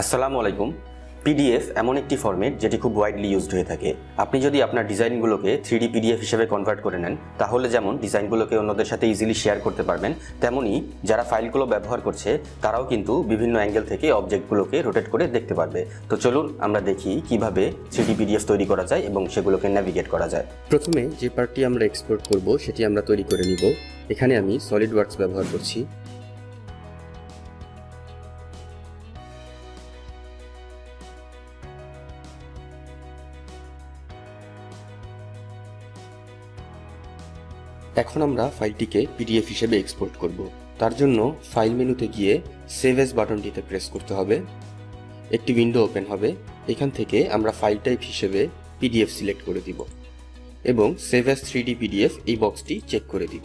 আসসালামু আলাইকুম। পিডিএফ এমন একটি ফরম্যাট যেটি খুব ওয়াইডলি ইউজড হয়ে থাকে। আপনি যদি আপনার ডিজাইনগুলোকে 3D পিডিএফ হিসেবে কনভার্ট করে নেন, তাহলে যেমন ডিজাইনগুলোকে অন্যদের সাথে ইজিলি শেয়ার করতে পারবেন, তেমনই যারা ফাইলগুলো ব্যবহার করছে তারাও কিন্তু বিভিন্ন অ্যাঙ্গেল থেকে অবজেক্টগুলোকে রোটেট করে দেখতে পারবে। তো চলুন আমরা দেখি কিভাবে 3D পিডিএফ তৈরি করা যায় এবং সেগুলোকে ন্যাভিগেট করা যায়। প্রথমে যে পার্টটি আমরা এক্সপোর্ট করব সেটি আমরা তৈরি করে নিব। এখানে আমি সলিডওয়ার্কস ব্যবহার করছি। এখন আমরা ফাইলটিকে পিডিএফ হিসেবে এক্সপোর্ট করব। তার জন্য ফাইল মেনুতে গিয়ে সেভ এজ বাটনটিতে প্রেস করতে হবে। একটি উইন্ডো ওপেন হবে। এখান থেকে আমরা ফাইল টাইপ হিসেবে পিডিএফ সিলেক্ট করে দিব এবং সেভ এজ 3D পিডিএফ এই বক্সটি চেক করে দিব।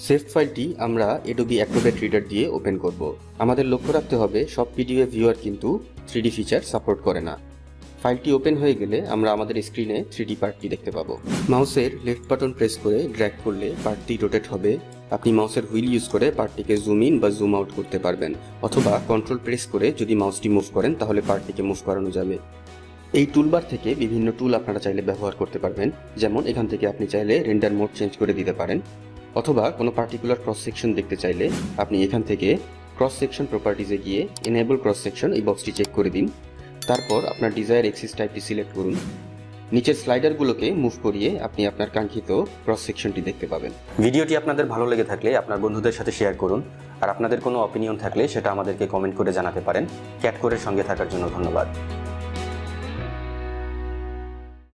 সেভ ফাইলটি আমরা অ্যাডোবি অ্যাক্রোব্যাট রিডার দিয়ে ওপেন করব। আমাদের লক্ষ্য রাখতে হবে সব পিডিএফ ভিউয়ার কিন্তু 3D ফিচার সাপোর্ট করে না। ফাইলটি ওপেন হয়ে গেলে আমরা আমাদের স্ক্রিনে 3D পার্টটি দেখতে পাবো। মাউসের লেফট বাটন প্রেস করে ড্র্যাগ করলে পার্টটি রোটেট হবে। আপনি মাউসের হুইল ইউজ করে পার্টটিকে জুম ইন বা জুম আউট করতে পারবেন, অথবা কন্ট্রোল প্রেস করে যদি মাউসটি মুভ করেন তাহলে পার্টটিকে মুভ করানো যাবে। এই টুলবার থেকে বিভিন্ন টুল আপনারা চাইলে ব্যবহার করতে পারবেন। যেমন এখান থেকে আপনি চাইলে রেন্ডার মোড চেঞ্জ করে দিতে পারেন, অথবা কোনো পার্টিকুলার ক্রস সেকশন দেখতে চাইলে আপনি এখান থেকে ক্রস সেকশন প্রপার্টিজে গিয়ে এনেবল ক্রস সেকশন এই বক্সটি চেক করে দিন। তারপর আপনার ডিজায়ার এক্সিস টাইপটি সিলেক্ট করুন। নিচের স্লাইডারগুলোকে মুভ করিয়ে আপনি আপনার কাঙ্ক্ষিত ক্রস সেকশনটি দেখতে পাবেন। ভিডিওটি আপনাদের ভালো লেগে থাকলে আপনার বন্ধুদের সাথে শেয়ার করুন, আর আপনাদের কোনো অপিনিয়ন থাকলে সেটা আমাদেরকে কমেন্ট করে জানাতে পারেন। ক্যাড কোডের সঙ্গে থাকার জন্য ধন্যবাদ।